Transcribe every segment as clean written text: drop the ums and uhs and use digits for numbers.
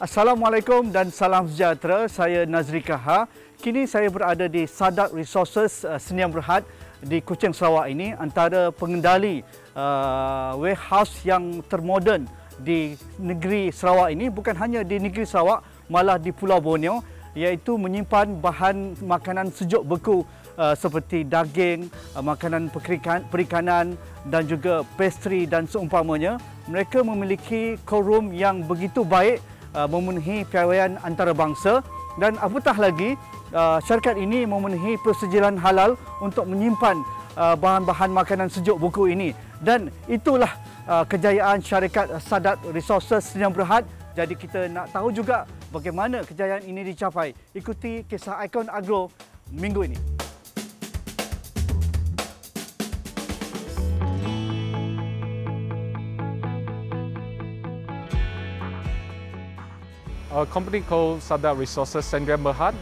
Assalamualaikum dan salam sejahtera. Saya Nazri Kaha. Kini saya berada di Saddad Resources Sdn Bhd di Kuching, Sarawak ini, antara pengendali warehouse yang termoden di negeri Sarawak ini, bukan hanya di negeri Sarawak, malah di Pulau Borneo, iaitu menyimpan bahan makanan sejuk beku seperti daging, makanan perikanan dan juga pastry dan seumpamanya. Mereka memiliki showroom yang begitu baik, memenuhi piawaian antarabangsa, dan apatah lagi syarikat ini memenuhi persetujuan halal untuk menyimpan bahan-bahan makanan sejuk beku ini. Dan itulah kejayaan syarikat Saddad Resources Sdn Bhd. Jadi kita nak tahu juga bagaimana kejayaan ini dicapai. Ikuti kisah Ikon Agro minggu ini. Our company called Saddad Resources Sdn Bhd,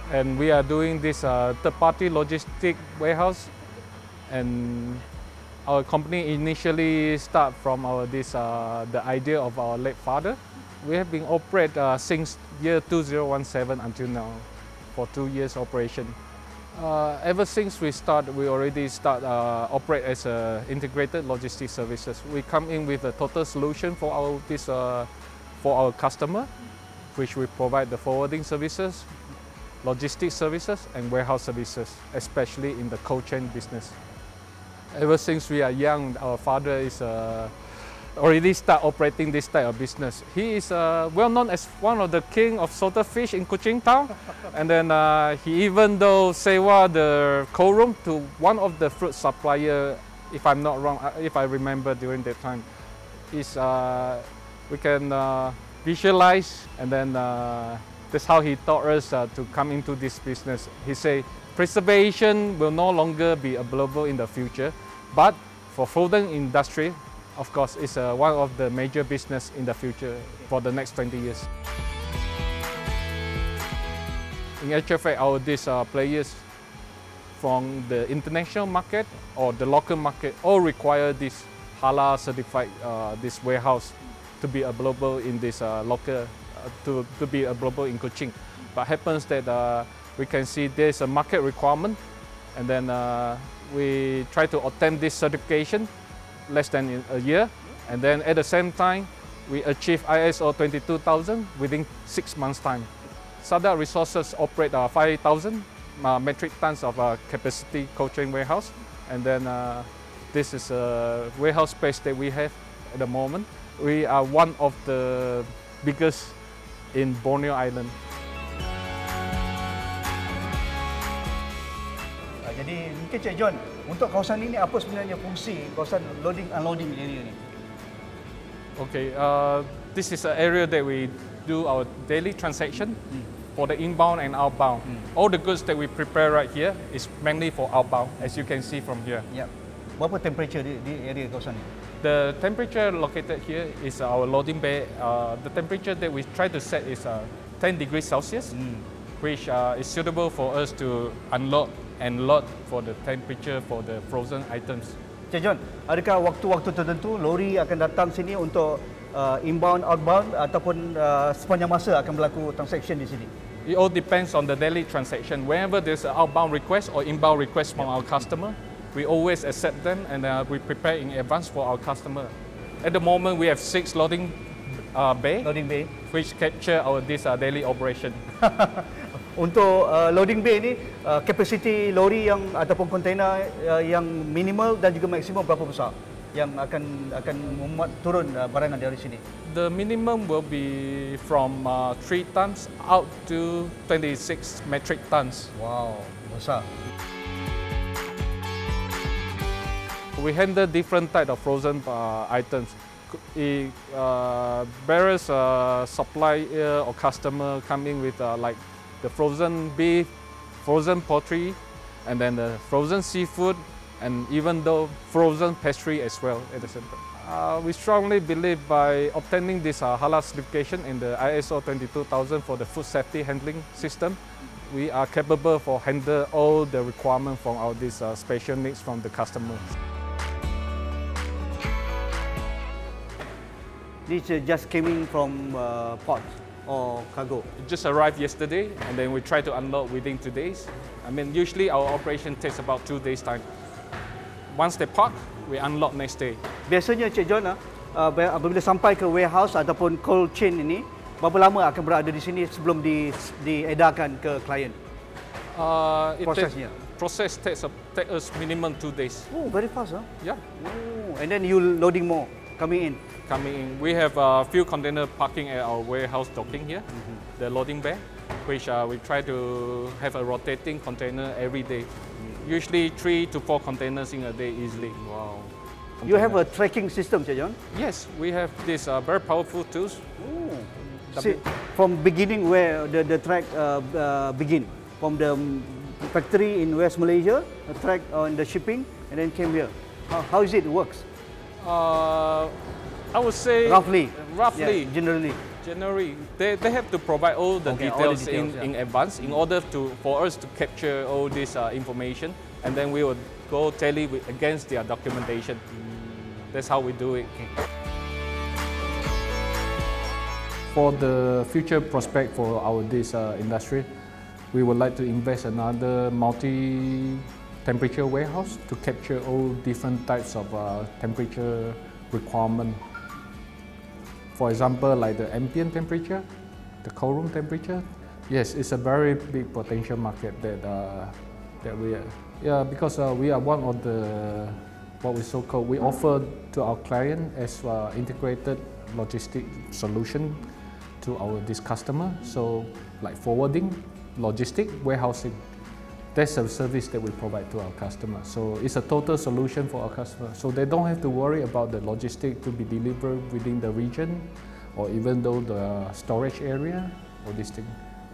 and we are doing this third-party logistic warehouse. And our company initially start from the idea of our late father. We have been operate since year 2017 until now, for 2 years operation. Ever since we already start operate as integrated logistics services. We come in with a total solution for our customer, which we provide the forwarding services, logistics services, and warehouse services, especially in the cold chain business. Ever since we are young, our father is already start operating this type of business. He is well known as one of the king of salted fish in Kuching town, and then he even though sewa the cold room to one of the fruit supplier, if I'm not wrong, if I remember during that time, is we can visualize, and then that's how he taught us to come into this business. He say preservation will no longer be available in the future, but for frozen industry, of course, it's one of the major business in the future for the next 20 years. In actual fact, these players from the international market or the local market all require this halal certified this warehouse to be available in this local, to be available in Kuching. But happens that we can see there's a market requirement, and then we try to obtain this certification less than a year, and then at the same time we achieve ISO 22000 within 6 months time. Saddad Resources operate 5,000 metric tons of capacity cold chain warehouse, and then this is a warehouse space that we have at the moment. We are one of the biggest in Borneo Island. Jadi mungkin Cik John, untuk kawasan ini apa sebenarnya fungsi kawasan loading unloading area ni? Okay, this is an area that we do our daily transaction for the inbound and outbound. All the goods that we prepare right here is mainly for outbound, as you can see from here. Ya. Berapa temperature di area kawasan ni? The temperature located here is our loading bay. The temperature that we try to set is 10 degrees Celsius, which is suitable for us to unload and load for the temperature for the frozen items. Cik John, adakah waktu-waktu tertentu lori akan datang sini untuk inbound, outbound, ataupun sepanjang masa akan berlaku transaction di sini? It all depends on the daily transaction. Whenever there's an outbound request or inbound request from our customer, we always accept them, and we prepare in advance for our customer. At the moment, we have 6 loading bay, which capture this daily operation. Untuk loading bay ni, kapasiti lori yang ataupun kontainer yang minimal dan juga maksimum berapa besar yang akan memuat turun barangan dari sini? The minimum will be from 3 tons out to 26 metric tons. Wow, besar. We handle different type of frozen items. Various supplier or customer coming with like the frozen beef, frozen poultry, and then the frozen seafood, and even though frozen pastry as well at the same time. We strongly believe by obtaining this halal certification in the ISO 22000 for the food safety handling system, we are capable for handle all the requirements from our these special needs from the customers. This just came in from port. or cargo? It just arrived yesterday, and then we try to unload within 2 days. I mean, usually our operation takes about 2 days time. Once they park, we unload next day. Biasanya Cik John, apabila sampai ke warehouse ataupun cold chain ini, berapa lama akan berada di sini sebelum diedarkan ke klien? Prosesnya? Process takes us minimum 2 days. Oh, very fast, huh? Yeah. Oh, and then you loading more coming in. We have a few container parking at our warehouse docking here, the loading bay, which we try to have a rotating container every day. Usually 3 to 4 containers in a day easily. Wow. You have a tracking system, Cik John? Yes, we have these very powerful tools. Oh. See, from beginning where the track begin? From the factory in West Malaysia, the track on the shipping, and then came here. How is it works? I would say roughly, yeah, generally, they have to provide all the details, in advance in order for us to capture all this information, and then we will go tally against their documentation. That's how we do it. For the future prospect for this industry, we would like to invest another multi-temperature warehouse to capture all different types of temperature requirement. For example, like the ambient temperature, the cold room temperature. Yes, it's a very big potential market that we are, because we are one of the what we so-called, we offer to our client as integrated logistic solution to this customer. So like forwarding, logistic, warehousing. That's a service that we provide to our customer. So it's a total solution for our customer. So they don't have to worry about the logistic to be delivered within the region, or even though the storage area or this thing.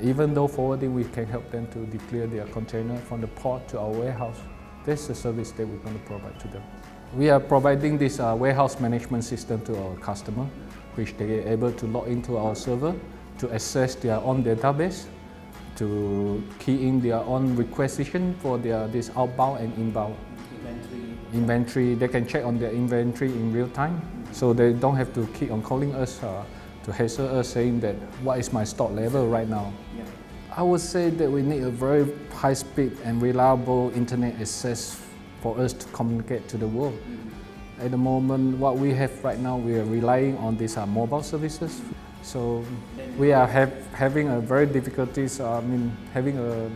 Even though forwarding, we can help them to declare their container from the port to our warehouse. That's the service that we're going to provide to them. We are providing this warehouse management system to our customer, which they are able to log into our server to access their own database, to key in their own requisition for this outbound and inbound inventory. They can check on their inventory in real time, so they don't have to keep on calling us to hassle us saying that what is my stock level right now. Yeah. I would say that we need a very high speed and reliable internet access for us to communicate to the world. At the moment, what we have right now, we are relying on these mobile services. So we are having a very difficulties. Having a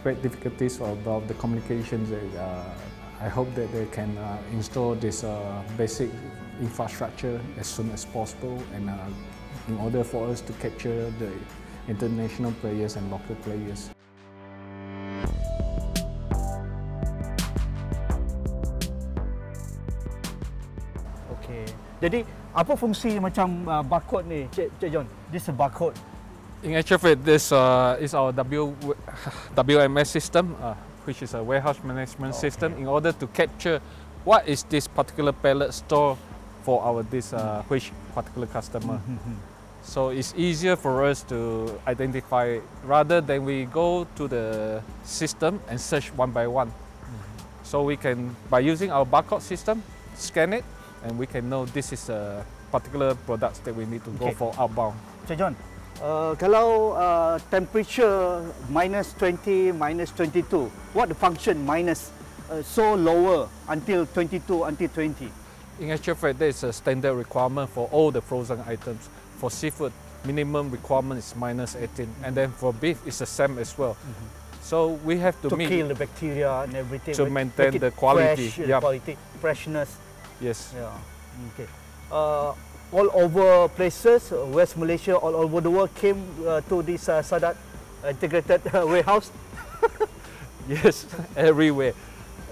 great difficulties about the communications. I hope that they can install this basic infrastructure as soon as possible, and in order for us to capture the international players and local players. Okay. Jadi apa fungsi macam barcode ni, Cik John? This is a barcode. In actual fact, this is our WMS system, which is a warehouse management system, in order to capture what is this particular pallet store for which particular customer. So it's easier for us to identify rather than we go to the system and search one by one. So we can, by using our barcode system, scan it, and we can know this is a particular products that we need to go for outbound. Cik John, kalau temperature minus 20, minus 22, what the function minus so lower until 22, until 20? In actual fact, there is a standard requirement for all the frozen items. For seafood, minimum requirement is minus 18, and then for beef, it's the same as well. So we have to kill the bacteria and everything. To maintain the quality. Fresh, quality, freshness. Yes. Yeah. Okay. All over places, West Malaysia, all over the world came to this Saddad integrated warehouse. Yes, everywhere.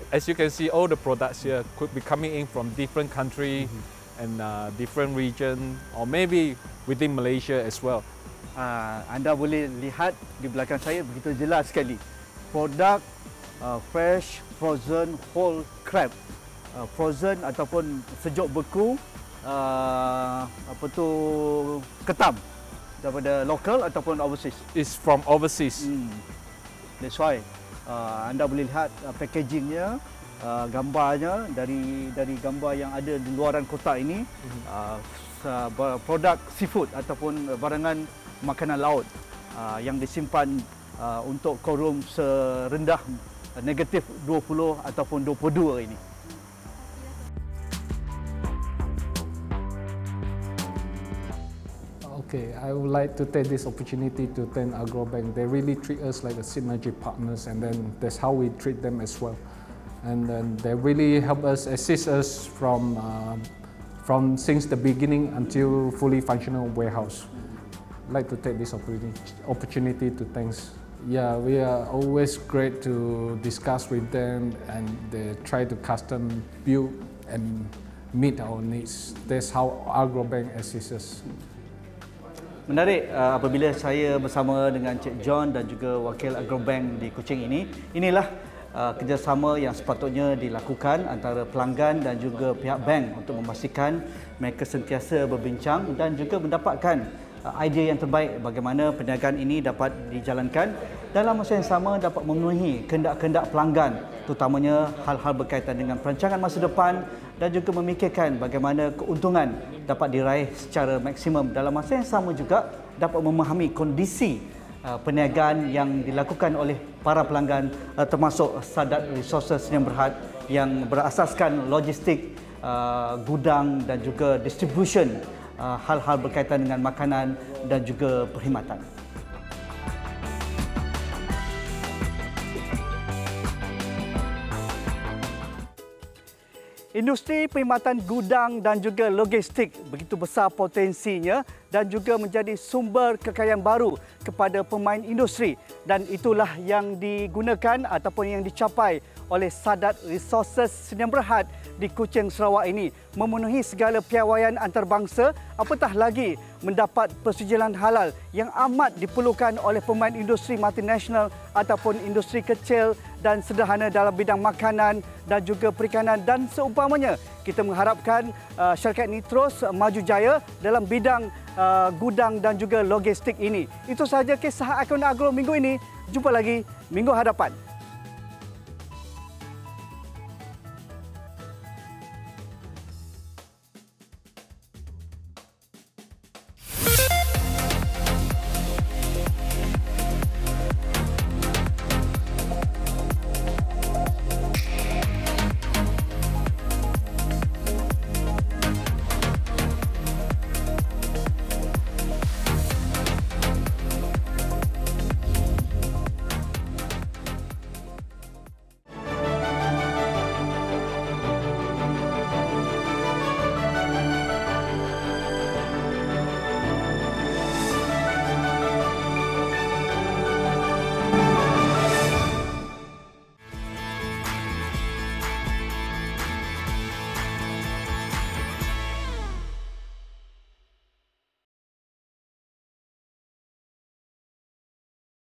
As you can see, all the products here could be coming in from different country and different region, or maybe within Malaysia as well. Anda boleh lihat di belakang saya begitu jelas sekali. Produk fresh, frozen, whole crab. Frozen ataupun sejuk beku, ketam daripada local ataupun overseas. It's from overseas. That's why anda boleh lihat packagingnya, gambarnya dari gambar yang ada di luaran kotak ini. Produk seafood ataupun barangan makanan laut yang disimpan untuk korum serendah negatif 20 ataupun 22 ini. Okay, I would like to take this opportunity to thank Agrobank. They really treat us like a synergy partners, and then that's how we treat them as well. And then they really help us, assist us from since the beginning until fully functional warehouse. I'd like to take this opportunity to thanks. Yeah, we are always great to discuss with them, and they try to custom build and meet our needs. That's how Agrobank assists us. Menarik apabila saya bersama dengan Cik John dan juga wakil Agrobank di Kuching ini. Inilah kerjasama yang sepatutnya dilakukan antara pelanggan dan juga pihak bank untuk memastikan mereka sentiasa berbincang dan juga mendapatkan idea yang terbaik bagaimana perniagaan ini dapat dijalankan dalam masa yang sama dapat memenuhi kehendak-kehendak pelanggan, terutamanya hal-hal berkaitan dengan perancangan masa depan dan juga memikirkan bagaimana keuntungan dapat diraih secara maksimum. Dalam masa yang sama juga dapat memahami kondisi perniagaan yang dilakukan oleh para pelanggan, termasuk Saddad Resources Sdn Bhd yang berasaskan logistik, gudang dan juga distribution hal-hal berkaitan dengan makanan dan juga perkhidmatan. Industri perkhidmatan gudang dan juga logistik begitu besar potensinya dan juga menjadi sumber kekayaan baru kepada pemain industri, dan itulah yang digunakan ataupun yang dicapai oleh Saddad Resources Sdn Bhd di Kuching Sarawak ini, memenuhi segala piawaian antarabangsa, apatah lagi mendapat persetujuan halal yang amat diperlukan oleh pemain industri multinasional ataupun industri kecil dan sederhana dalam bidang makanan dan juga perikanan dan seumpamanya. Kita mengharapkan syarikat ini terus maju jaya dalam bidang gudang dan juga logistik ini. Itu sahaja kisah Ikon Agro minggu ini. Jumpa lagi minggu hadapan.